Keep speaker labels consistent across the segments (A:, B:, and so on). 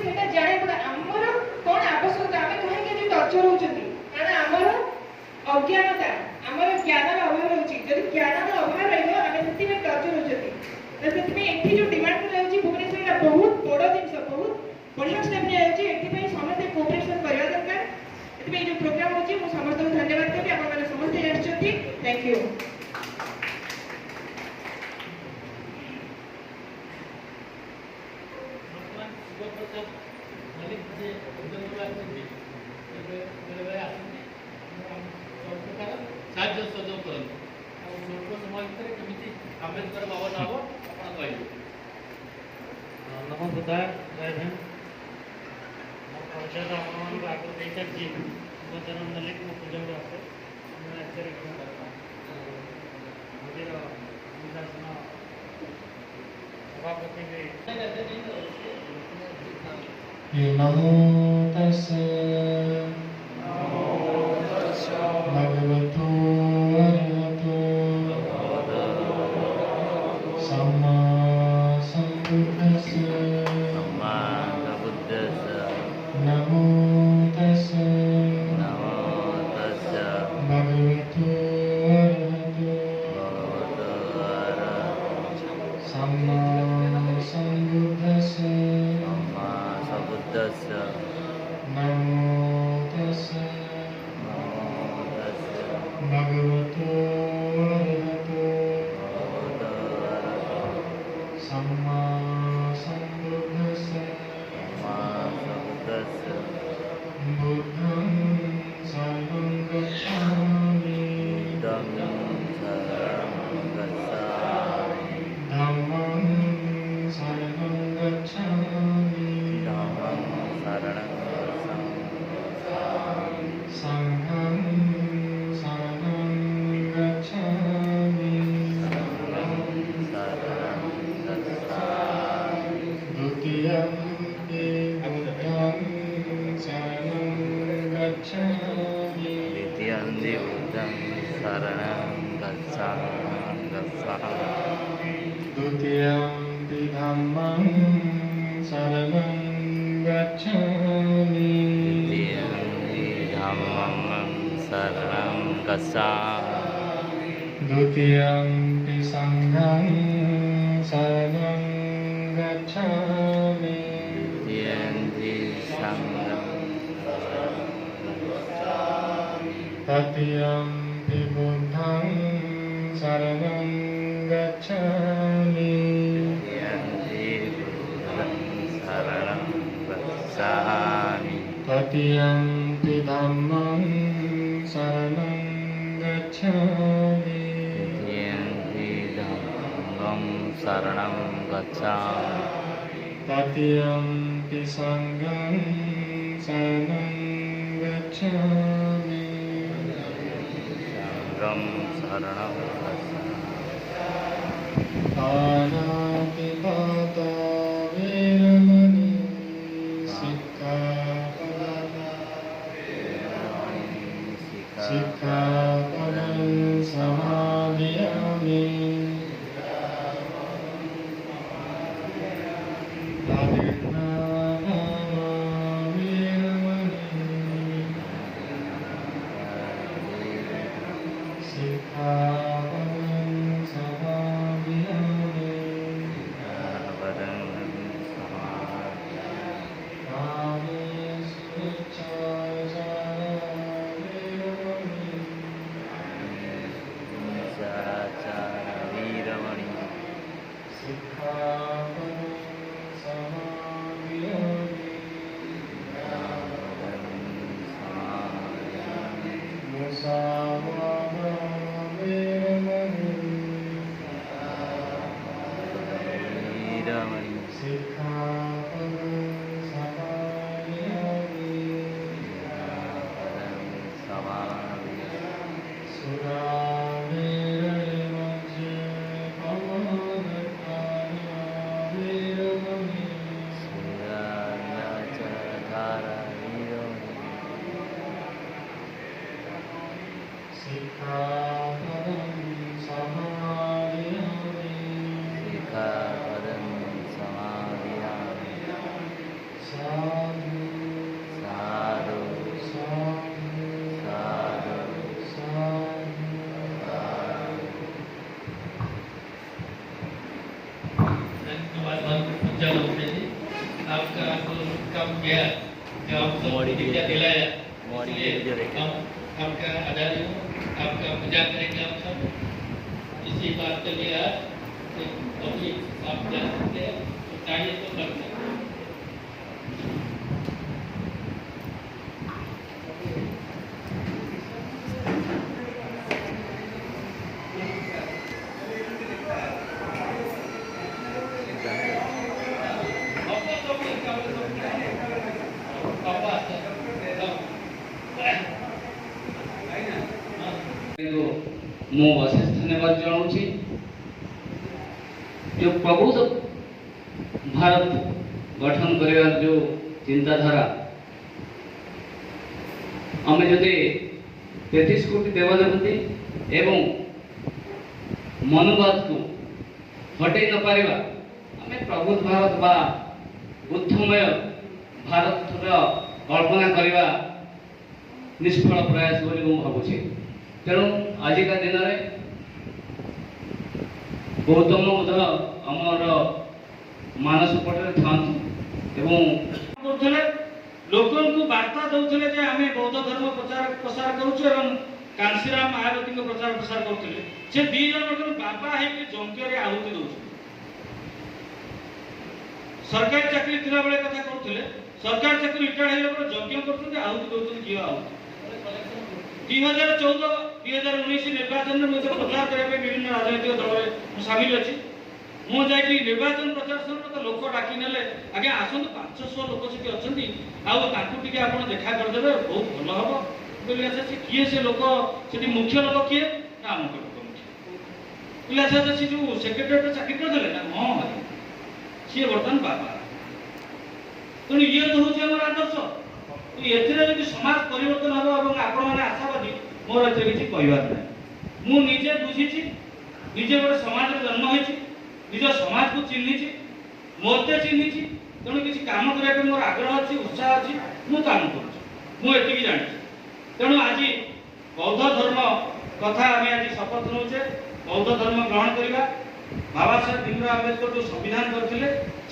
A: सेटा जाने पड़ा हमर कोन आवश्यकता आमे कहे के टर्चर होचती कारण हमर अज्ञानता हमर ज्ञानर अभाव होची जदि ज्ञानर अभाव रहइबो आमे सेति में टर्चर होचती तो सेति में एठी जो डिमांड रहउची भुवनेश्वर एटा बहुत बड़ जिंस बहुत बढ़िया स्टेप ने रहउची एठी में समस्त कोऑपरेशन करबा दरकार एठी में जो प्रोग्राम होची मु समस्त को धन्यवाद देबी आपण माने समस्त जानिछथि थैंक यू
B: साहाଯ୍य सहयोग करते स्वल्प समय भितर केमी आंबेडकर भवन हम आप कहे
C: नमो बुद्धाय जय भीम परिचय आपण आगे दे सारी बदन मल्लिक मो पूजा आसे मंदिर शासन सभापति
D: नमो तस्से भगवतो अरहतो सम्मा सम्बुद्धस्से नमो तस्से भगवतो अरहतो सम्मा सम्बुद्धस्से नमो तस्से भगवतो अरहतो सम्मा सम्बुद्धस्से बुद्धं शरणं गच्छामि धम्मं शरणं गच्छामि संघं शरणं गच्छामि द्वितीयं बुद्धं शरणं गच्छामि द्वितीयं धम्मं शरणं गच्छामि द्वितीयं संघं शरणं गच्छामि तृतीयं बुद्धं शरणं गच्छामि तृतीयं धम्मं शरणं गच्छामि तृतीयं संघं शरणं गच्छामि पाणातिपाता वेरमणि सिक्खापदं समादयामि
E: Sikkhapadam samadhiyami
B: आपका कम किया जो आप सबको विद्या दिलाया, इसलिए हम आपका आभारी हूँ। आपका मजाक करेंगे आप सब। इसी बात के लिए अभी आप जा सकते हैं, तो चाहिए तो कर सकते हैं।
E: ମୁଁ ଅଶେଷ ଧନ୍ୟବାଦ ଜଣାଉଛି। जो प्रबुद्ध भारत गठन कर जो चिंताधारा आम जदि 33 कोटी देवदेवती एवं मनोवाद को हटै न पारिबा आम प्रबुद्ध भारत बा बुद्धमय भारत कल्पना करवा निष्फल प्रयास बोली मु भावुछि। तेणु आजिका दिन में गौतम बुद्ध आमर मानस पटे था
C: लोक वार्ता दौले आम बौद्ध धर्म प्रचार प्रसार करुँ कांशीराम महागती प्रचार प्रसार करते से दी जन बाबा है यज्ञ आहुति दौर सरकारी चाकरी थिला बेले कथा करते सरकारी चाकरी रिटायर्ड होगा यज्ञ कर आहुति दौर घी आहुति 2014-2019 निर्वाचन में प्रचार करने विभिन्न राजनीतिक दल में सामिल अच्छी मुझे निर्वाचन प्रचार समय तो लोक डाकी ने आगे आसतु 500 लोक से अच्छे आप देखा करदे बहुत भल हम बोले अच्छा किए से लोक से मुख्य लोक किए ना आम लोक मुख्य बोले अच्छा से जो सेक्रेटरी चाकरी करदे ना हाँ भाई सी बर्तमान बाबा तेणु ये तो हूँ आम आदर्श एथि समाज परिवर्तन हम और आपण मैंने आशावादी मोर ए किसी कहबार ना मु निजे बुझी निजे गोटे समाज जन्म होती निज समाज को चिन्ही मते चिन्ही तेणु किसी काम करने मोर आग्रह अच्छी उत्साह अच्छी मु काम करुँच जानी तेणु आज बौद्ध धर्म कथा आम आज शपथ नौचे बौद्ध धर्म ग्रहण करवा बाबा साहेब भीमराव आंबेडकर जो संविधान करते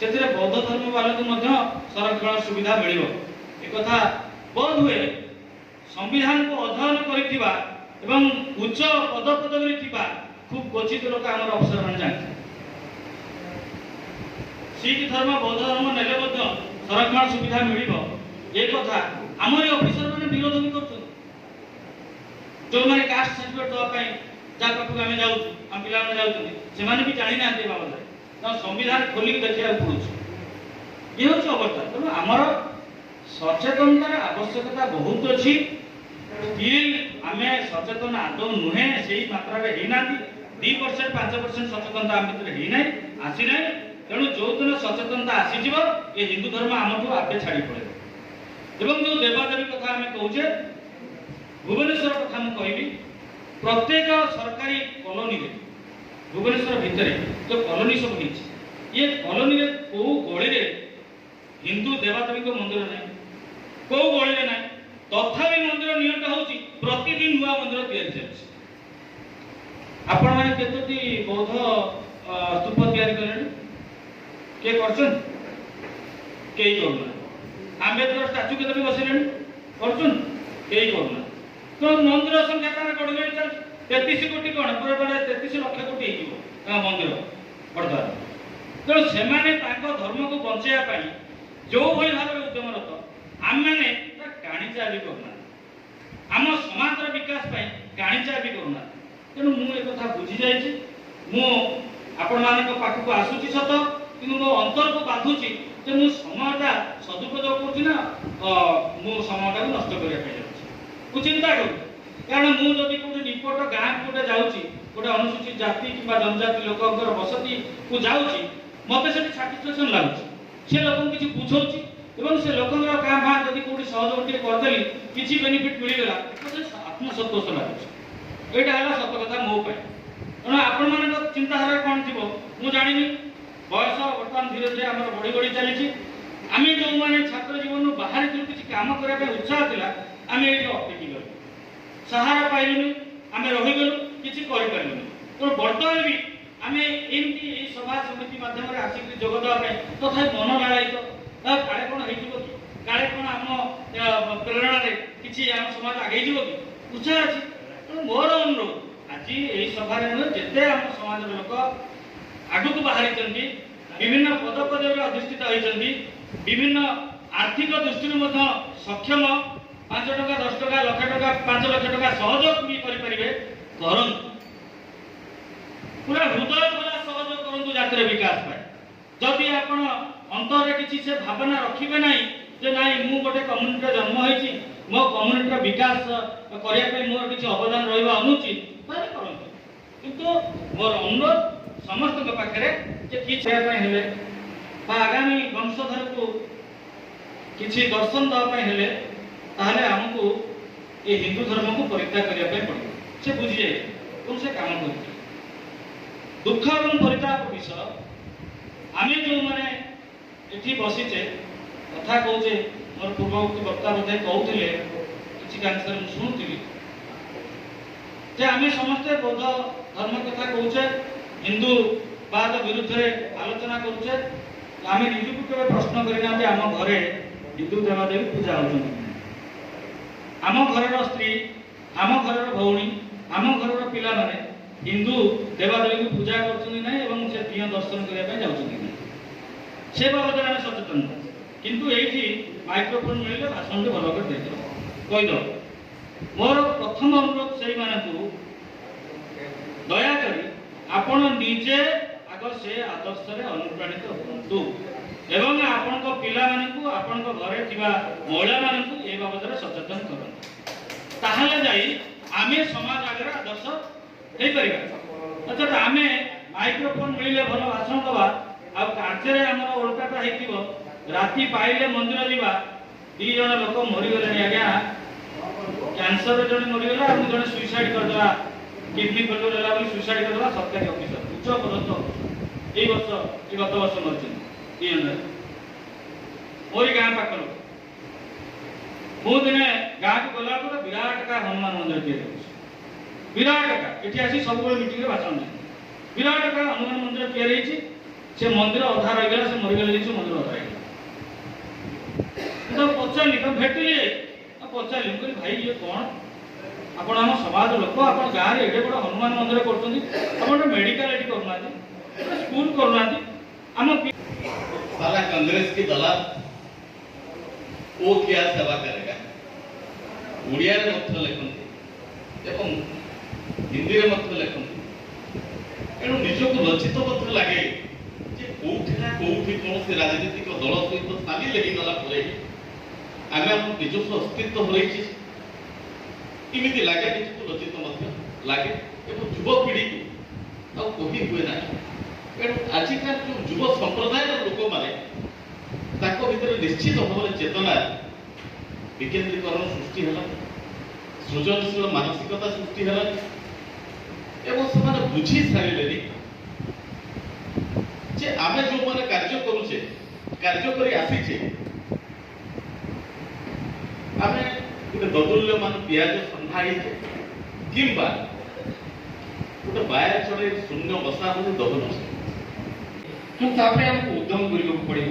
C: से बौद्ध धर्म वालों को संरक्षण सुविधा मिल एक बोध हुए संविधान को अध्ययन करिथिबा एवं उच्च पद पदवी थिबा खूब क्वचित लोक आम अफसर मान जानते सिख धर्म बौद्ध धर्म नेले संरक्षण सुविधा मिल एक आमरी अफिसर मैंने विरोध भी कर जो मैंने कास्ट सर्टिफिकेट दवाई जहाँ पाखक आम जाऊँ आम पिला जाने भी जानी ना बाबद संविधान खोलिक देखा पड़ू ये हूँ अवस्था तेणु आमर सचेतनतार आवश्यकता बहुत अच्छी स्टिल आम सचेतन आदौ नुहे से मात्रा होना 2% 5% सचेतनता आम भर होना आसी ना तेणु जो दिन सचेतनता आसीज ये हिंदू धर्म आमठू आपे छाड़ी पड़े जो देवादेवी कथा आम कहे भुवनेश्वर कथा मुझे कहबी प्रत्येक सरकारी कॉलोनी भुवनेश्वर भितर जो कॉलोनी सब ये कॉलोनी कौ गली हिंदू देवादेवी मंदिर ना कौ गली ना तथापि मंदिर नियमटा हूँ प्रतिदिन नुआ मंदिर तैयारी चलती आपण मैंने केतोटी बौद्ध स्तूप तैयारी कले किए कर आंबेडकर स्टाच्यू के बसले कर तो मंदिर संख्या बढ़ गई चलती 33 कोटी कौन पूरा 33 लक्ष कोटी मंदिर बर्तमान तेणु से धर्म को बचाई जो भाई भाव उद्यमरत आम मैंने काणीचा भी करना आम समाज विकास काणीचा भी करना तेणु मुझे कथा बुझी जाइए पाखक आसूची सत कि मो अंतर को बाधुची मु समयटा सदुपयोग करना मो समयटा नष्ट करने चिंता करूँ कारण मुझे कौटे निकट गाँ गोटे जाऊँगी गोटे अनुसूचित जाति कि जनजाति लोक बसती को जाऊँगी मत से साटिस्फैक्शन लगुच से लोक किसी बुझाऊँगी से लोक क्या भाँ जब कौटी सहयोग टे करदेली किसी बेनिफिट मिलगला तो आत्मसंतोष लगुच यहाँ है सत कथा मो तेणु आपण मान चिंताधारा कौन थी मुझे जानी बयस बर्तमान धीरे धीरे आम बढ़ी बढ़ी चली आम जो मैंने छात्र जीवन बाहर किसी कम करने उत्साह था आम ये अटकी गलु सहारा पाइलुनि आम रहीगलु किसी करूँ तो बर्तमान भी आम एमती सभा समिति मध्यम आसिक जोगदेवा तथा मन लाड़ित କାଳେ କ'ଣ ହେଇଯିବ କି, କାଳେ କ'ଣ ଆମ ପ୍ରେରଣାରେ କିଛି ଆମ ସମାଜ ଆଗେଇ ଯିବ କି, ଉତ୍ସାହ ଅଛି। ତେଣୁ ମୋର ଅନୁରୋଧ ଆଜି ଏହି ସଭାରେ ନୁହେଁ, ଯେତେ ଆମ ସମାଜର ଲୋକ ଆଗକୁ ବାହାରିଛନ୍ତି, ବିଭିନ୍ନ ପଦ ପଦବୀରେ ଅଧିଷ୍ଠିତ ହୋଇଛନ୍ତି, ବିଭିନ୍ନ ଆର୍ଥିକ ଦୃଷ୍ଟିରୁ ମଧ୍ୟ ସକ୍ଷମ, 5 ଟଙ୍କା 10 ଟଙ୍କା ଲକ୍ଷ ଟଙ୍କା 5 ଲକ୍ଷ ଟଙ୍କା ସହଯୋଗ ବି କରିପାରିବେ, କରନ୍ତୁ। ପୁରା ହୃଦୟ ଭରା ସହଯୋଗ କରନ୍ତୁ ଜାତିର ବିକାଶ ପାଇଁ। ଯଦି ଆପଣ ଅନ୍ତରରେ କିଛି ସେ ଭାବନା ରଖିବେ ନାହିଁ ଯେ ନାଇଁ ମୁଁ ଗୋଟେ କମ୍ୟୁନିଟିରେ ଜନ୍ମ ହେଇଛି, ମୋ କମ୍ୟୁନିଟିର ବିକାଶ କରିବା ପାଇଁ ମୋର କିଛି ଅବଦାନ ରହିବା ଅନୁଚିତ, ତାହେଲେ କରନ୍ତୁ। କିନ୍ତୁ ମୋର ଅନୁରୋଧ ସମସ୍ତଙ୍କ ପାଖରେ ଯେ କିଛି କରିବା ପାଇଁ ହେଲେ ବା ଆଗାମୀ ବଂଶଧରକୁ କିଛି ଦର୍ଶନ ଦେବା ପାଇଁ ହେଲେ ତାହେଲେ ଆମକୁ ଏ ହିନ୍ଦୁ ଧର୍ମକୁ ପରିତ୍ୟାଗ କରିବା ପାଇଁ ପଡ଼ିବ। ସେ ବୁଝିଯାଏ ଏବଂ ସେ କାମ କରୁଛି। ଦୁଃଖ ଏବଂ ପରିତାପ ବିଷୟ ଆମେ ଯେଉଁମାନେ ଏଠି ବସିଛେ କଥା କହୁଛେ, ମୋର ପୂର୍ବବର୍ତ୍ତୀ ବକ୍ତା ବୋଧେ କହୁଥିଲେ, କିଛି କାଂଶରେ ମୁଁ ଶୁଣୁଥିଲି ଯେ ଆମେ ସମସ୍ତେ ବୌଦ୍ଧ ଧର୍ମ କଥା କହୁଛେ, ହିନ୍ଦୁବାଦ ବିରୁଦ୍ଧରେ ଆଲୋଚନା କରୁଛେ। ଆମେ ନିଜକୁ କେବେ ପ୍ରଶ୍ନ କରିନାହାନ୍ତି ଆମ ଘରେ ହିନ୍ଦୁ ଦେବାଦେବୀ ପୂଜା ହେଉଛନ୍ତି, ଆମ ଘରର ସ୍ତ୍ରୀ, ଆମ ଘରର ଭଉଣୀ, ଆମ ଘରର ପିଲାମାନେ ହିନ୍ଦୁ ଦେବାଦେବୀଙ୍କୁ ପୂଜା କରୁଛନ୍ତି ନାହିଁ ଏବଂ ସେ ଦିଅ ଦର୍ଶନ କରିବା ପାଇଁ ଯାଉଛନ୍ତି ନାହିଁ, ସେ ବାବଦରେ ଆମେ ସଚେତନ। କିନ୍ତୁ ଏଇଠି ମାଇକ୍ରୋଫୋନ୍ ମିଳିଲେ ଭାଷଣଟି ଭଲ କରି ଦେଇଦେବ, କହିଦେବ। ମୋର ପ୍ରଥମ ଅନୁରୋଧ ସେଇମାନଙ୍କୁ, ଦୟାକରି ଆପଣ ନିଜେ ଆଗ ସେ ଆଦର୍ଶରେ ଅନୁପ୍ରାଣିତ ହୁଅନ୍ତୁ ଏବଂ ଆପଣଙ୍କ ପିଲାମାନଙ୍କୁ, ଆପଣଙ୍କ ଘରେ ଥିବା ମହିଳାମାନଙ୍କୁ ଏ ବାବଦରେ ସଚେତନ କରନ୍ତୁ। ତାହେଲେ ଯାଇ ଆମେ ସମାଜ ଆଗରେ ଆଦର୍ଶ ହେଇପାରିବା। ଅର୍ଥାତ୍ ଆମେ ମାଇକ୍ରୋଫୋନ୍ ମିଳିଲେ ଭଲ ଭାଷଣ ଦେବା, ଆଉ କାର୍ଯ୍ୟରେ ଆମର ଓଲଟାଟା ହେଇଥିବ। ରାତି ପାଇଲେ ମନ୍ଦିର ଯିବା, 2 ଜଣ ଲୋକ ମରିଗଲେଣି ଆଜ୍ଞା, କ୍ୟାନ୍ସରରେ ଜଣେ ମରିଗଲା ଆଉ ଜଣେ ସୁଇସାଇଡ୍ କରିଦେଲା, କିଡନୀ ଫେଲୁଅର ହେଲା ବୋଲି ସୁଇସାଇଡ୍ କରିଦେଲା, ସରକାରୀ ଅଫିସର ଉଚ୍ଚ ପଦସ୍ଥ, ଏଇ ବର୍ଷ ଏ ଗତ ବର୍ଷ ମରିଛନ୍ତି 2 ଜଣ ମୋରି ଗାଁ ପାଖ ଲୋକ। ମୁଁ ଦିନେ ଗାଁକୁ ଗଲାବେଳକୁ ବିରାଟକା ହନୁମାନ ମନ୍ଦିର ତିଆରି ହେଉଛି, ବିରାଟକା, ଏଠି ଆସି ସବୁବେଳେ ମିଟିଂରେ ଭାଷଣ ଦିଏ। ବିରାଟକା ହନୁମାନ ମନ୍ଦିର ତିଆରି ହେଇଛି, ସେ ମନ୍ଦିର ଅଧା ରହିଗଲା, ସେ ମରିଗଲେ ଜିନିଷ ମନ୍ଦିର ଅଧା ହେଇଗଲା। ମୁଁ ପଚାରିଲି, ତ ଭେଟିଲି, ପଚାରିଲି, ମୁଁ କହିଲି ଭାଇ ଇଏ କ'ଣ, ଆପଣ ଆମ ସମାଜ ଲୋକ, ଆପଣ ଗାଁରେ ଏଡ଼େ ବଡ଼ ହନୁମାନ ମନ୍ଦିର କରୁଛନ୍ତି, ଆପଣ ଗୋଟେ ମେଡିକାଲ ଏଠି କରୁନାହାନ୍ତି, ଗୋଟେ ସ୍କୁଲ କରୁନାହାନ୍ତି। ଆମ
B: साला कांग्रेस की दलाल वो क्या सेवा करेगा। ओडिया रे मत लेखन्ति एवं हिंदी रे मत लेखन्ति, एणु निजको लज्जित मत लागे जे कोठी ना कोठी कोनोसी राजनीतिक दल सहित सामिल हेई गला परे आमे हम निजस्व अस्तित्व होइछि इमिति लागे, निजको लज्जित मत लागे एवं युवा पीढ़ी को आ कहि हुए ना। एणु आजिकाल जो युव संप्रदाय लोक माने ताको भितर निश्चित भाव चेतना विकेंद्रीकरण सृष्टि है, सृजनशील मानसिकता सृष्टि है एवं से बुझी सारे जे आमे जो माने कार्य करूचे, कार्य करी आसीचे, आमे गोटे ददुल्य मान पियाज संधाई किंबा गोटे बायर चढ़े शून्य बसा हो दहन
F: କିନ୍ତୁ ତାପରେ ଆମକୁ ଉଦ୍ୟମ କରିବାକୁ ପଡ଼ିବ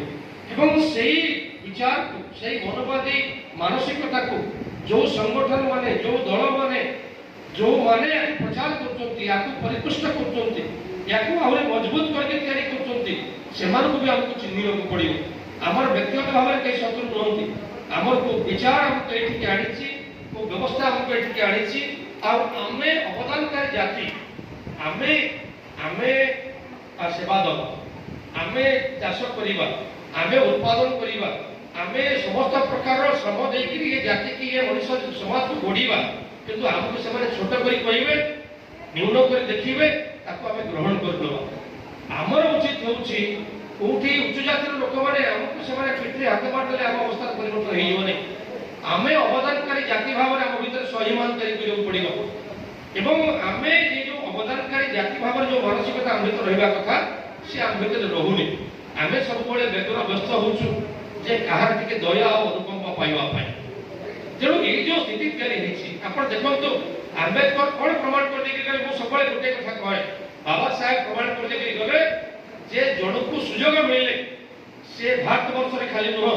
F: ଏବଂ ସେଇ ବିଚାରକୁ, ସେଇ ମନୋବାଦୀ ମାନସିକତାକୁ ଯୋଉ ସଂଗଠନ ମାନେ, ଯୋଉ ଦଳ ମାନେ, ଯୋଉମାନେ ପ୍ରଚାର କରୁଛନ୍ତି, ୟାକୁ ପରିପୁଷ୍ଟ କରୁଛନ୍ତି, ୟାକୁ ଆହୁରି ମଜବୁତ କରିକି ତିଆରି କରୁଛନ୍ତି, ସେମାନଙ୍କୁ ବି ଆମକୁ ଚିହ୍ନିବାକୁ ପଡ଼ିବ। ଆମର ବ୍ୟକ୍ତିଗତ ଭାବରେ କେହି ଶତ୍ରୁ ନୁହନ୍ତି, ଆମର କୋଉ ବିଚାର ଆମକୁ ଏଠିକି ଆଣିଛି, କୋଉ ବ୍ୟବସ୍ଥା ଆମକୁ ଏଠିକି ଆଣିଛି, ଆଉ ଆମେ ଅବଦାନକାରୀ ଜାତି, ଆମେ ସେବା ଦେବା, ଆମେ ଚାଷ କରିବା, ଆମେ ଉତ୍ପାଦନ କରିବା, ଆମେ ସମସ୍ତ ପ୍ରକାରର ଶ୍ରମ ଦେଇକିରି ଏ ଜାତିକି, ଏ ମଣିଷ ସମାଜକୁ ଗଢ଼ିବା। କିନ୍ତୁ ଆମକୁ ସେମାନେ ଛୋଟ କରି କହିବେ, ନ୍ୟୁନ କରି ଦେଖିବେ, ତାକୁ ଆମେ ଗ୍ରହଣ କରିଦେବା। ଆମର ଉଚିତ ହେଉଛି କୋଉଠି ଉଚ୍ଚ ଜାତିର ଲୋକମାନେ ଆମକୁ ସେମାନେ ପିଠିରେ ହାତ ମାରିଦେଲେ ଆମ ଅବସ୍ଥାର ପରିବର୍ତ୍ତନ ହେଇଯିବନି। ଆମେ ଅବଦାନକାରୀ ଜାତି ଭାବରେ ଆମ ଭିତରେ ସ୍ୱାଭିମାନ ତିଆରି କରିବାକୁ ପଡ଼ିବ ଏବଂ ଆମେ ଏ ଯୋଉ ଅବଦାନକାରୀ ଜାତି ଭାବରେ ଯୋଉ ମାନସିକତା ଆମ ଭିତରେ ରହିବା କଥା ସେ ଆମ ଭିତରେ ରହୁନି। ଆମେ ସବୁବେଳେ ବେଦର ବ୍ୟସ୍ତ ହଉଛୁ ଯେ କାହାର ଟିକେ ଦୟା ଆଉ ଅନୁକମ୍ପା ପାଇବା ପାଇଁ। ତେଣୁ ଏଇ ଯୋଉ ସ୍ଥିତି ତିଆରି ହେଇଛି, ଆପଣ ଦେଖନ୍ତୁ ଆମ୍ବେଦକର କ'ଣ ପ୍ରମାଣ କରିଦେଇକି ଗଲେ, ମୁଁ ସବୁବେଳେ ଗୋଟେ କଥା କହେ, ବାବା ସାହେବ ପ୍ରମାଣ କରିଦେଇକି ଗଲେ ଯେ ଜଣକୁ ସୁଯୋଗ ମିଳିଲେ से भारतवर्ष खाली नुह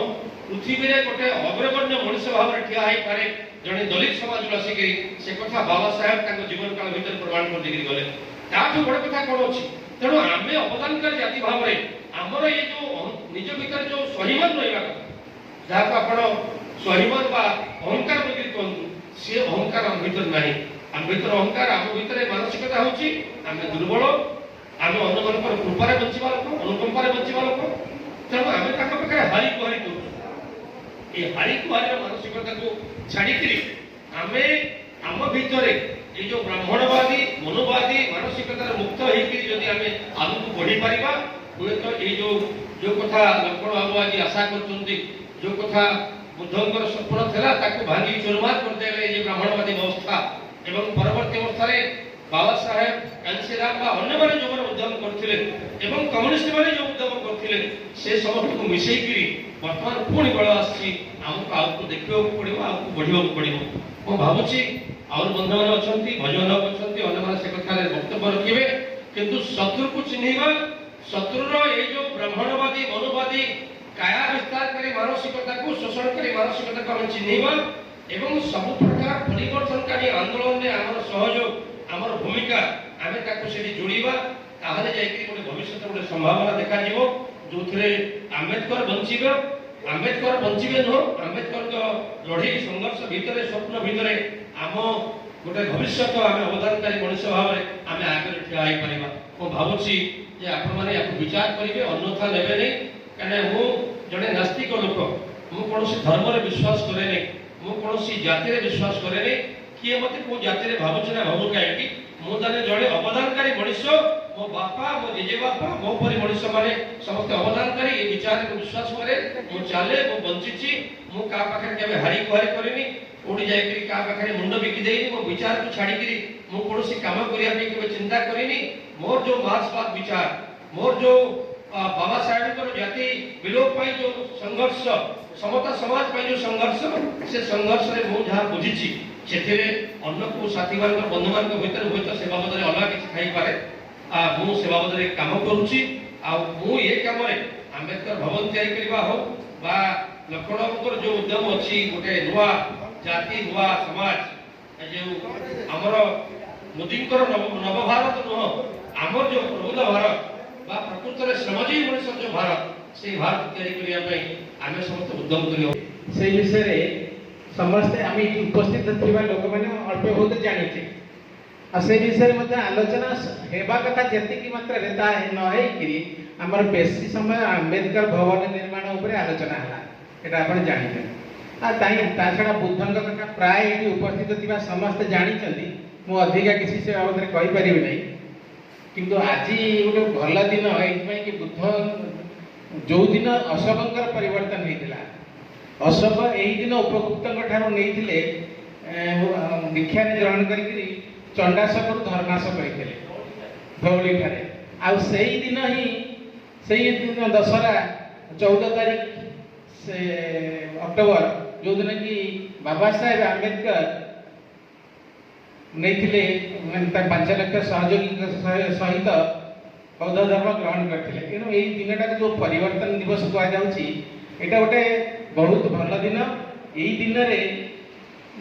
F: पृथ्वी में गोटे अग्रगण्य मनुष्य भाव में ठिया हो पारे जड़े दलित समाज आसिक से कथा बाबा साहेब जीवन काल भर प्रमाण कर गले ताठू बड़ कथा कौन अच्छी तेणु आम अवदानकारी जाति भाव में आमर ये जो निज भीतर जो स्वाभिमान रहा जहाँ आप स्वाभिमान बा अहंकार बोलिक कहतु सी अहंकार आम भीतर ना आम भीतर अहंकार आम भीतर मानसिकता हूँ आम दुर्बल आम अन्य मान कृपार बचा लोक अनुकंपार बचा लोक तेणु आम पाखे हारी गुहारी कर हारी गुहारी मानसिकता को छाड़ी आम आम भीतर ये जो ब्राह्मणवादी मनोवादी मानसिकतार मुक्त होती आम आगू बढ़ी पारिबा हुए तो ये जो कथा लक्ष्मण बाबू आज आशा करते जो कथा बुद्धंकर स्वप्न था ताकू भांगी चुरमार करदे ये ब्राह्मणवादी व्यवस्था एवं परवर्ती अवस्था बाबा साहेब कांशीराम अन्य जो उद्यम करते कम्युनिस्ट मैंने जो उद्यम करते से समस्त को मिसेकरी बर्तमान पुणी बल आमको आगे देखा पड़ो आगे बढ़ा पड़ो मुझे भावुची और बंधु मैंने अच्छा भजन अच्छा अन्य से कथा वक्तव्य रखिए किंतु शत्रु को चिन्हवा शत्रुर ये जो ब्राह्मणवादी मनोवादी काया विस्तारकारी मानसिकता को शोषणकारी मानसिकता को आम चिन्हवा एवं सब प्रकार परिवर्तनकारी आंदोलन में आम सहयोग आम भूमिका आम जोड़ा ताहले गोटे भविष्य गोटे संभावना देखा जो आंबेडकर बंचे नुह आंबेडकर लड़े संघर्ष भितर स्वप्न भितर आम गोटे भविष्य आम अवदानकारी मनुष्य भाव में आम आगे ठिया हो पार मुझे भावुची जे आपण माने याको विचार करिवे अन्यथा नेबे नहीं कने मु जने नास्तिक लोक मु कोनोसी धर्म रे विश्वास करे नहीं मु कोनोसी जाति रे विश्वास करे नहीं किए मते को जाति रे भाबुछ ना भाबु काहे कि मु जाने जने अवदानकारी मनुष्य मो बापा मो जेजे बापा मो परि मनुष्य माने समस्त अवदानकारी ए विचार को विश्वास करे मु चाले मु बंचिची मु का पाखे केबे हारी गुहारी करेनी ओडी जाय कि का पाखे मुंड बिकी देनी मो विचार को छाड़ी करी मु कोनोसी काम करिया पे केबे चिंता करेनी मोर जो मार्क्सवाद विचार मोर जो बाबा साहेब जाति विलोप पाई जो संघर्ष समता समाज पाई जो संघर्ष से संघर्ष रे मु जहा बुझीची सेथिरे अन्य को साथी मान बंधु मान भीतर होय तो सेवा बदले अलग किछि खाई पारे मु सेवा बदले काम करूची आ मु ए काम रे अंबेडकर भवन तैयारी करबा हो बा लक्ष्मणकर जो उद्यम अछि गोटे नुवा जाति नुवा समाज जो हमर मोदींकर नव भारत नुह आमर जो प्रबुद्ध भारत बा प्रकृत रे श्रमजीवी मनुष्य जो भारत से भारत तैयारी करिया पई आमे समस्त उद्यम करियो
G: से विषय रे समस्त आमी उपस्थित थिबा लोक माने अल्प बहुत जानिते आ से विषय मध्ये आलोचना हेबा कथा जति की मात्रा रे ता न है कि हमर बेसी समय अंबेडकर भवन निर्माण ऊपर आलोचना हला एटा आपण जानिते आ ताई ता छडा बुद्धंक कथा प्राय एठी उपस्थित थिबा समस्त जानिचंदी मु अधिका किसी से बाबद रे कहि परिबि नै किंतु आज गोटे भल दिन ये कि बुद्ध जो दिन अशोकंकर परिवर्तन होता अशोक यही दिन उपगुप्त नहीं दीक्षा ग्रहण कर चंडाशक धर्माशक होते धौली ठारे आई दिन ही से दिन दशहरा 14 तारीख से अक्टोबर जो दिन कि बाबा साहेब आंबेडकर नहीं 5 लाख सहयोगी सहित बौद्ध धर्म ग्रहण करते तेणु यही दिन जो परिवर्तन दिवस कहुँ यहाँ गोटे बहुत भल दिन यही दिन में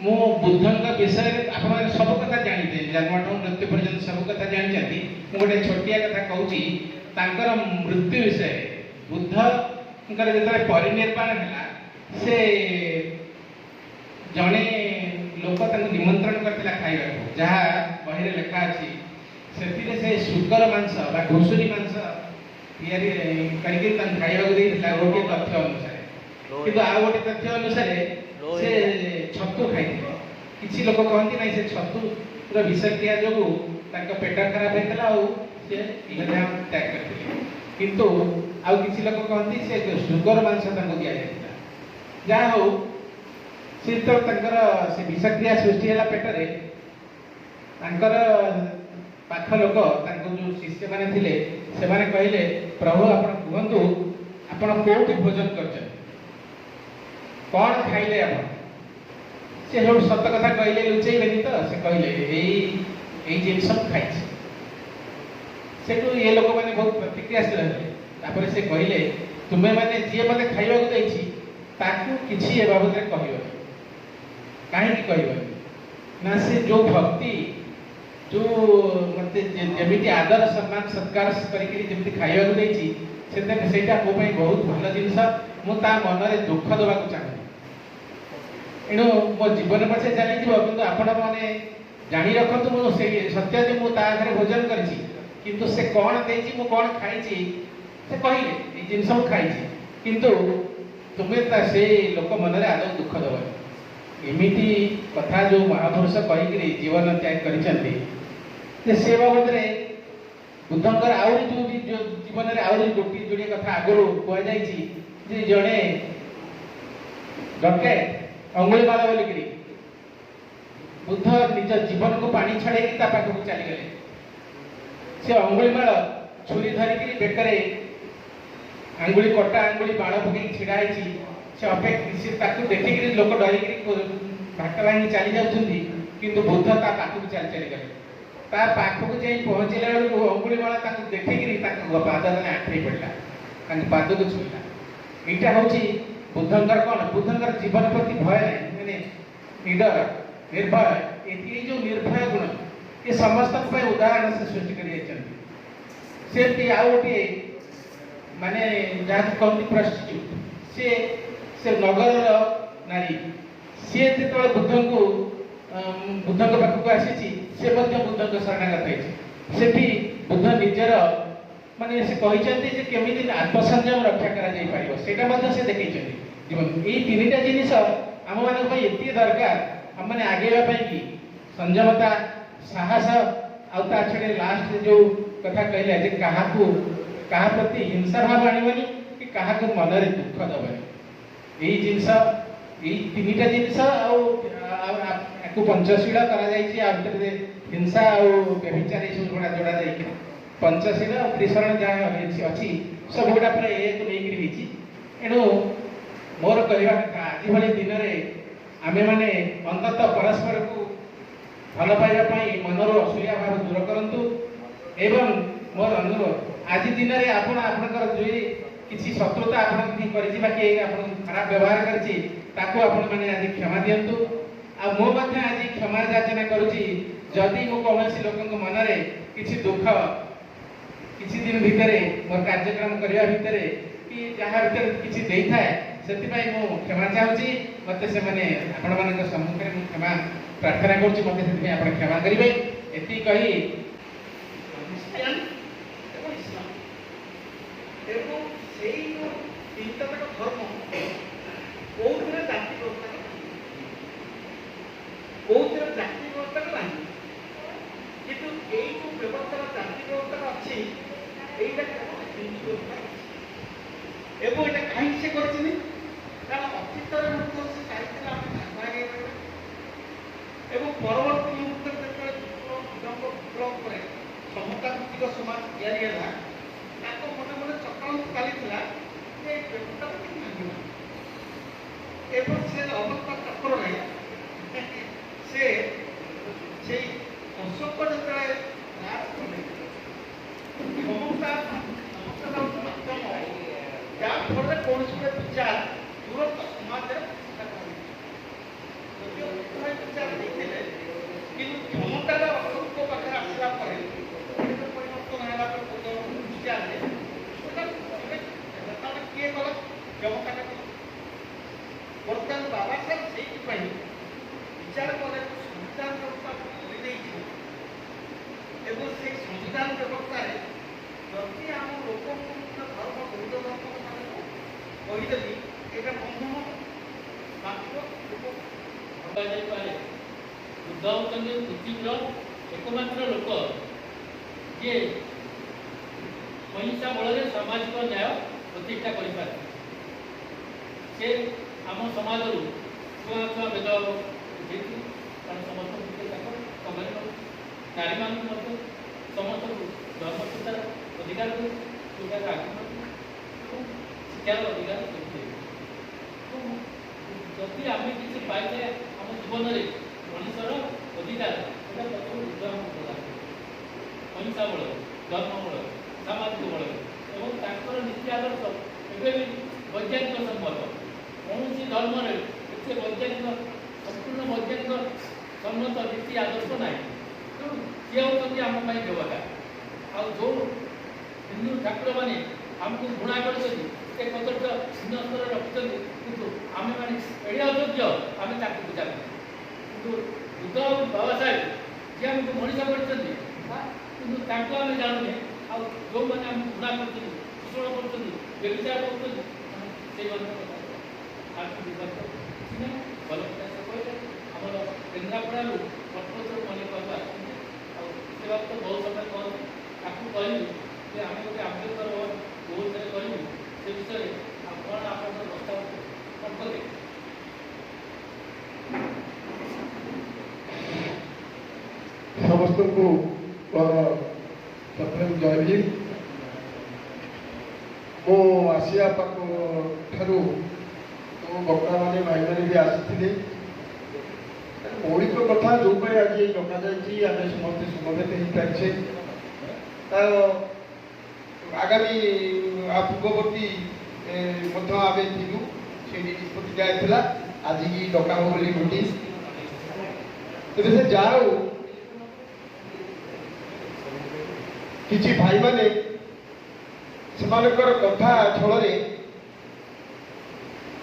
G: मु बुद्धंक विषय आप सब कथा जानते जन्मठू मृत्यु पर्यटन सब कथा जानते गोटे छोटिया कथा कहूँ मृत्यु विषय बुद्ध जो परिनिर्वाण है से जड़े लोक निमंत्रण करता खाइबा जहाँ बही लेखा अच्छी से शुकर मांस घुषुरी मांस तैयारी करके खाइबा गोटे तथ्य अनुसार किंतु आ गोटे तथ्य अनुसार से छतु खाई किसी लोग कहती ना से छतु विषक्रिया जो पेट खराब होता त्याग करते किंतु आउ किसी लोग कहती से शुगर मांस दि जाता जहाँ हो से तो से विषक्रिया सृष्टि है पेटरे पाख लोक जो शिष्य मैंने थे से कहले प्रभु आप कहतु आपण कौटी भोजन कर कौन खाइले आप से सत कथा कहले लुचेबेनी तो से कहले यही जिन खाई से ये लोक मैंने बहुत प्रतिक्रियाशील से कहले ତୁମେ ମାନେ ଯିଏ ମୋତେ ଖାଇବାକୁ ଦେଇଛି ତାକୁ କିଛି ଏ ବାବଦରେ କହିବନି। କାହିଁକି କହିବନି ନା ସେ ଯୋଉ ଭକ୍ତି ଯୋଉ ମୋତେ ଯେମିତି ଆଦର ସମ୍ମାନ ସତ୍କାର କରିକି ଯେମିତି ଖାଇବାକୁ ଦେଇଛି ସେଇଟା ମୋ ପାଇଁ ବହୁତ ଭଲ ଜିନିଷ। ମୁଁ ତା ମନରେ ଦୁଃଖ ଦେବାକୁ ଚାହୁଁନି। ଏଣୁ ମୋ ଜୀବନ ପଛେ ଚାଲିଯିବ କିନ୍ତୁ ଆପଣମାନେ ଜାଣି ରଖନ୍ତୁ ମୁଁ ସେଇ ସତ୍ୟ ଯେ ମୁଁ ତା ଘରେ ଭୋଜନ କରିଛି କିନ୍ତୁ ସେ କ'ଣ ଦେଇଛି ମୁଁ କ'ଣ ଖାଇଛି ସେ କହିଲେ ଏଇ ଜିନିଷ ମୁଁ ଖାଇଛି କିନ୍ତୁ ତୁମେ ସେ ଲୋକ ମନରେ ଆଦୌ ଦୁଃଖ ଦେବନି। ଏମିତି କଥା ଯୋଉ ମହାପୁରୁଷ କହିକିରି ଜୀବନ ତ୍ୟାଗ କରିଛନ୍ତି ଯେ ସେ ବାବଦରେ ବୁଦ୍ଧଙ୍କର ଆହୁରି ଯୋଉ ଜୀବନରେ ଆହୁରି ଗୋଟିଏ ଯୋଡ଼ିଏ କଥା ଆଗରୁ କୁହାଯାଇଛି ଯେ ଜଣେ ଡକେଟ ଅଙ୍ଗୁଳିମାଳ ବୋଲିକିରି ବୁଦ୍ଧ ନିଜ ଜୀବନକୁ ପାଣି ଛଡ଼େଇକି ତା ପାଖକୁ ଚାଲିଗଲେ। ସେ ଅଙ୍ଗୁଳିମାଳ ଛୁରୀ ଧରିକିରି ବେକରେ ଆଙ୍ଗୁଳି କଟା ଆଙ୍ଗୁଳି ବାଳ ପକେଇକି ଛିଡ଼ା ହେଇଛି। ସେ ତାକୁ ଦେଖିକିରି ଲୋକ ଡରିକିରି ଭାଟ ଭାଙ୍ଗି ଚାଲି ଯାଉଛନ୍ତି କିନ୍ତୁ ବୁଦ୍ଧ ତା ପାଖକୁ ଚାଲି ଚାଲିଗଲେ। ତା ପାଖକୁ ଯାଇ ପହଞ୍ଚିଲା ବେଳକୁ ଅଙ୍ଗୁଳିମାଳ ତାକୁ ଦେଖିକିରି ତାଙ୍କ ପାଦରେ ଆଣ୍ଠେଇ ପଡ଼ିଲା, ତାଙ୍କ ପାଦକୁ ଛୁଇଁଲା। ଏଇଟା ହେଉଛି ବୁଦ୍ଧଙ୍କର କ'ଣ ବୁଦ୍ଧଙ୍କର ଜୀବନ ପ୍ରତି ଭୟ ନାହିଁ, ମାନେ ନିଡର ନିର୍ଭୟ। ଏଇ ଯୋଉ ନିର୍ଭୟ ଗୁଣ ଏ ସମସ୍ତଙ୍କ ପାଇଁ ଉଦାହରଣ ସେ ସୃଷ୍ଟି କରି ଯାଇଛନ୍ତି। ସେମିତି ଆଉ ଗୋଟିଏ ମାନେ ଯାହାକୁ କହନ୍ତି ପ୍ରଷ୍ଟିଚ୍ୟୁଟ୍, ସେ ନଗରର ନାରୀ, ସିଏ ଯେତେବେଳେ ବୁଦ୍ଧଙ୍କ ପାଖକୁ ଆସିଛି ସେ ମଧ୍ୟ ବୁଦ୍ଧଙ୍କ ଶରଣାଗତ ହେଇଛି। ସେଠି ବୁଦ୍ଧ ନିଜର ମାନେ ସେ କହିଛନ୍ତି ଯେ କେମିତି ଆତ୍ମସଂଯମ ରକ୍ଷା କରାଯାଇପାରିବ ସେଇଟା ମଧ୍ୟ ସେ ଦେଖେଇଛନ୍ତି ଜୀବନ। ଏଇ ତିନିଟା ଜିନିଷ ଆମମାନଙ୍କ ପାଇଁ ଏତିକି ଦରକାର ଆମମାନେ ଆଗେଇବା ପାଇଁ କି ସଂଯମତା, ସାହସ ଆଉ ତା ଛଡ଼ା ଲାଷ୍ଟରେ ଯୋଉ କଥା କହିଲେ ଯେ କାହା ପ୍ରତି ହିଂସା ଭାବ ଆଣିବନି କି କାହାକୁ ମନରେ ଦୁଃଖ ଦେବନି। ଏଇ ଜିନିଷ ଏଇ ତିନିଟା ଜିନିଷ ଆଉ ଆକୁ ପଞ୍ଚଶୀଳ କରାଯାଇଛି। ଆଉ ଭିତରେ ହିଂସା ଆଉ ବ୍ୟଭିଚାର ଏସବୁ ଯୋଡ଼ା ଯାଇକି ପଞ୍ଚଶୀଳ ଆଉ ତ୍ରିଶରଣ ଯାହା ଅଛି ସବୁଗୁଡ଼ା ପୁରା ଏକୁ ନେଇକିରି ହେଇଛି। ଏଣୁ ମୋର କହିବା କଥା ଆଜି ଭଳି ଦିନରେ ଆମେମାନେ ଅନ୍ତତଃ ପରସ୍ପରକୁ ଭଲ ପାଇବା ପାଇଁ ମନରୁ ଅସୂୟା ଭାବ ଦୂର କରନ୍ତୁ। ଏବଂ ମୋର ଅନୁରୋଧ ଆଜି ଦିନରେ ଆପଣଙ୍କର ଯୋଉ କିଛି ଶତ୍ରୁତା ଆପଣଙ୍କ କରିଛି ବା କିଏ ଆପଣଙ୍କୁ ଖରାପ ବ୍ୟବହାର କରିଛି ତାକୁ ଆପଣମାନେ ଆଜି କ୍ଷମା ଦିଅନ୍ତୁ। ଆଉ ମୁଁ ମଧ୍ୟ ଆଜି କ୍ଷମା ଯାଚନା କରୁଛି ଯଦି ମୁଁ କୌଣସି ଲୋକଙ୍କ ମନରେ କିଛି ଦୁଃଖ କିଛି ଦିନ ଭିତରେ ମୋର କାର୍ଯ୍ୟକ୍ରମ କରିବା ଭିତରେ କି ଯାହା ଭିତରେ କିଛି ଦେଇଥାଏ ସେଥିପାଇଁ ମୁଁ କ୍ଷମା ଚାହୁଁଛି। ମୋତେ ସେମାନେ ଆପଣମାନଙ୍କ ସମ୍ମୁଖରେ ମୁଁ କ୍ଷମା ପ୍ରାର୍ଥନା କରୁଛି, ମୋତେ ସେଥିପାଇଁ ଆପଣ କ୍ଷମା କରିବେ। ଏତିକି କହି
C: ଏବଂ ସେଇ ଯୋଉ ତିନିଟାକ ଧର୍ମ କୋଉଥିରେ ଜାତି ବ୍ୟବସ୍ଥା କୋଉଥିରେ ଜାତି ବ୍ୟବସ୍ଥାଟା ନାହିଁ, କିନ୍ତୁ ଏଇ ଯୋଉ ବ୍ୟବସ୍ଥାର ଜାତି ବ୍ୟବସ୍ଥାଟା ଅଛି ଏଇଟା କେବଳ ହିନ୍ଦୁ ବ୍ୟବସ୍ଥା ଅଛି। ଏବଂ ଏଇଟା କାହିଁକି ସେ କରିଛନ୍ତି କାରଣ ଅତୀତରେ ମଧ୍ୟ ସେ ଚାହିଁଥିଲେ ଆମେ ଭାଗ ହେଇପାରିବା ଏବଂ ପରବର୍ତ୍ତୀ ମୁହୂର୍ତ୍ତରେ ଯେତେବେଳେ ବିପ୍ଳବ ପରେ ସମତା ଭିତ୍ତିକ ସମାଜ ତିଆରି ହେଲା ତାଙ୍କ ମନେ ମନେ ଚକ୍ରାନ୍ତ ଚାଲିଥିଲା ଯେ ବ୍ୟବସ୍ଥାଟା କିଛି ଭାଙ୍ଗିବ ଏବଂ ସେ ଅବସ୍ଥା ଚକ୍ରରେ ସେ ସେଇ ଅଶୋକ ଯେତେବେଳେ ରାଜ କଲେ କ୍ଷମତା ଯାହା ଫଳରେ କୌଣସି ଗୋଟେ ବିଚାର ତୁରନ୍ତ ସମାଜରେ ଯଦିଓ ବିଚାର ଦେଇଥିଲେ କିନ୍ତୁ କ୍ଷମତାର ଅଶୋକଙ୍କ ପାଖରେ ଆସିଲା ପରେ ପରିବର୍ତ୍ତନ ହେଲା ବିଚାରରେ କିଏ କଲା କ୍ଷମତାଟା ବର୍ତ୍ତମାନ ବାବା ସାହେବ ସେଇଥିପାଇଁ ବିଚାର କଲେ ସଂବିଧାନ ବ୍ୟବସ୍ଥା କରିଦେଇଛି ଏବଂ ସେଇ ସଂବିଧାନ ବ୍ୟବସ୍ଥାରେ ଯଦି ଆମ ଲୋକଙ୍କୁ ଧର୍ମ ବୌଦ୍ଧ ଧର୍ମ କହିଦେବି ଏଇଟା ବନ୍ଧନ ମାତ୍ର
B: କୁହାଯାଇପାରେ ବୁଦ୍ଧ ହେଉଛନ୍ତି ପୃଥିବୀର ଏକମାତ୍ର ଲୋକ ଯିଏ ଅହିଂସା ବଳରେ ସାମାଜିକ ନ୍ୟାୟ ପ୍ରତିଷ୍ଠା କରିପାରେ। ସେ ଆମ ସମାଜରୁ ଛୁଆଁ ଛୁଆଁ ଭେଦଭାବ ଉଠେଇଛି, କାରଣ ସମସ୍ତଙ୍କୁ ତାଙ୍କର ସମାନ ନାରୀମାନଙ୍କୁ ମଧ୍ୟ ସମସ୍ତଙ୍କୁ ଧର୍ମଚିନ୍ତାର ଅଧିକାରକୁ ଶିକ୍ଷାର ଅଧିକାର ଦେଇଥିଲେ। ଯଦି ଆମେ କିଛି ପାଇଥାଏ ଆମ ଜୀବନରେ ମଣିଷର ଅଧିକାର ସେଟା ପ୍ରଥମେ ବୁଦ୍ଧ ଆମକୁ ପ୍ରଦାନ କରେ ଅହିଂସା ବଳରେ, ଧର୍ମ ବଳରେ, ସାମାଜିକ ବଳରେ ଏବଂ ତାଙ୍କର ନୀତି ଆଦର୍ଶ ଏବେ ବି ବୈଜ୍ଞାନିକ ସମ୍ମତ କୌଣସି ଧର୍ମରେ ଏତେ ବୈଜ୍ଞାନିକ ସମ୍ପୂର୍ଣ୍ଣ ବୈଜ୍ଞାନିକ ସମ୍ମତ ନୀତି ଆଦର୍ଶ ନାହିଁ। ତେଣୁ ସିଏ ହେଉଛନ୍ତି ଆମ ପାଇଁ ଦେବତା। ଆଉ ଯେଉଁ ହିନ୍ଦୁ ଠାକୁରମାନେ ଆମକୁ ଘୃଣା କରିଛନ୍ତି, ଏ କଦର୍ଥ ଭିନ୍ନ ସ୍ତରରେ ରଖିଛନ୍ତି, କିନ୍ତୁ ଆମେମାନେ ଏଡ଼େ ଅଯୋଗ୍ୟ ଆମେ ତାକୁ ପୂଜା କରୁ। କିନ୍ତୁ ବୁଦ୍ଧ ଆଉ ବାବା ସାହେବ ଯିଏ ଆମକୁ ମଣିଷ କରିଛନ୍ତି, କିନ୍ତୁ ତାଙ୍କୁ ଆମେ ଜାଣୁନେ। ଆଉ ଯେଉଁମାନେ ଆମକୁ ଘୃଣା କରୁଛନ୍ତି, ଶୋଷଣ କରୁଛନ୍ତି, ବ୍ୟଭିଚାର କରୁଛନ୍ତି, ସେଇମାନଙ୍କ କଥା ଆକୁ ବିବାଦ କିଛି ନାହିଁ। ଭଲ କଥା ସେ କହିଲେ ଆମର କେନ୍ଦ୍ରାପଡ଼ାରୁ କଟକରୁ ଅନେକ ବାବୁ ଆସନ୍ତି। ଆଉ ସେ ବାବୁ ତ ବହୁତ ସମୟ କହନ୍ତି, ତାକୁ କହିବି ଯେ ଆମେ ଗୋଟେ ଆମ୍ବେଦକର ବହୁତ ଥରେ କହିବୁ ସେ ବିଷୟରେ ଆପଣ ଆପଣଙ୍କର ପ୍ରସ୍ତାବ କ'ଣ କଲେ?
H: ସମସ୍ତଙ୍କୁ ମୋର ପ୍ରଥମେ ଜୟ ଭୀମ। ମୁଁ ଆସିବା ଠାରୁ ଯେଉଁ ବକ୍ତାମାନେ ଭାଇମାନେ ବି ଆସିଥିଲେ, ମୌଳିକ କଥା ଯେଉଁ ପାଇଁ ଆଜି ଡକାଯାଇଛି ଆମେ ସମସ୍ତେ ସମବେତ ହେଇପାରିଛେ, ତାର ଆଗାମୀ ପୂର୍ବବର୍ତ୍ତୀ ମଧ୍ୟ ଆମେ ଥିଲୁ, ସେଠି ନିଷ୍ପତ୍ତି ଦିଆଯାଇଥିଲା ଆଜିକି ଡକା ହେବ ବୋଲି ନୋଟିସ୍। ତେବେ ସେ ଯାହା ହଉ କିଛି ଭାଇମାନେ ସେମାନଙ୍କର କଥା ଛଳରେ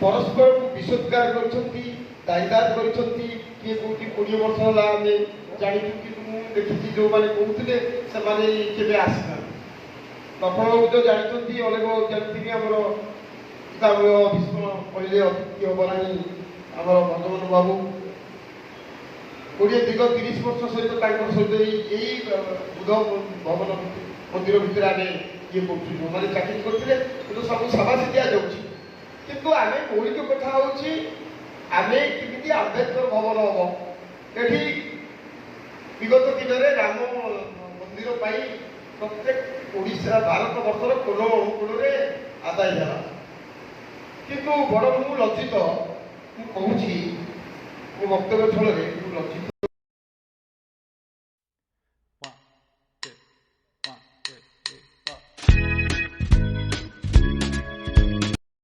H: ପରସ୍ପରକୁ ବିଷୋଦ୍ଗାର କରିଛନ୍ତି, ଦାୟୀଦାର କରିଛନ୍ତି। କିଏ କହୁଛି 20 ବର୍ଷ ହେଲା ଆମେ ଜାଣିଛୁ, କିନ୍ତୁ ମୁଁ ଦେଖିଛି ଯେଉଁମାନେ କହୁଥିଲେ ସେମାନେ କେବେ ଆସିନାହାନ୍ତି। ପ୍ରଫୁଲ୍ଲ ମଧ୍ୟ ଜାଣିଛନ୍ତି, ଅନେକ ଜାଣିଥିଲି ଆମର ପିତାମହ ଭୀଷ୍ମ କହିଲେ ଅତିଥି ହେବ ନାହିଁ ଆମର ଭଗବାନ ବାବୁ 20-30 ବର୍ଷ ସହିତ ତାଙ୍କ ସହିତ ଏଇ ବୁଧ ଭବନ ମନ୍ଦିର ଭିତରେ ଆମେ ଇଏ କରୁଛୁ। ଯେଉଁମାନେ ଚାକିରି କରିଥିଲେ କିନ୍ତୁ ସବୁ ସାବାସୀ ଦିଆଯାଉଛି, କିନ୍ତୁ ଆମେ ମୌଳିକ କଥା ହେଉଛି ଆମେ କେମିତି ଆମ୍ବେଦକର ଭବନ ହବ। ଏଠି ବିଗତ ଦିନରେ ରାମ ମନ୍ଦିର ପାଇଁ ପ୍ରତ୍ୟେକ ଓଡ଼ିଶା ଭାରତ ବର୍ଷର କୋଣ ଅନୁକୋଣରେ ଆଦାୟ ହେଲା, କିନ୍ତୁ ବଡ଼ ମୁଁ ଲଜ୍ଜିତ। ମୁଁ କହୁଛି ମୋ ବକ୍ତବ୍ୟ ଛଳରେ ମୁଁ ଲଜ୍ଜିତ।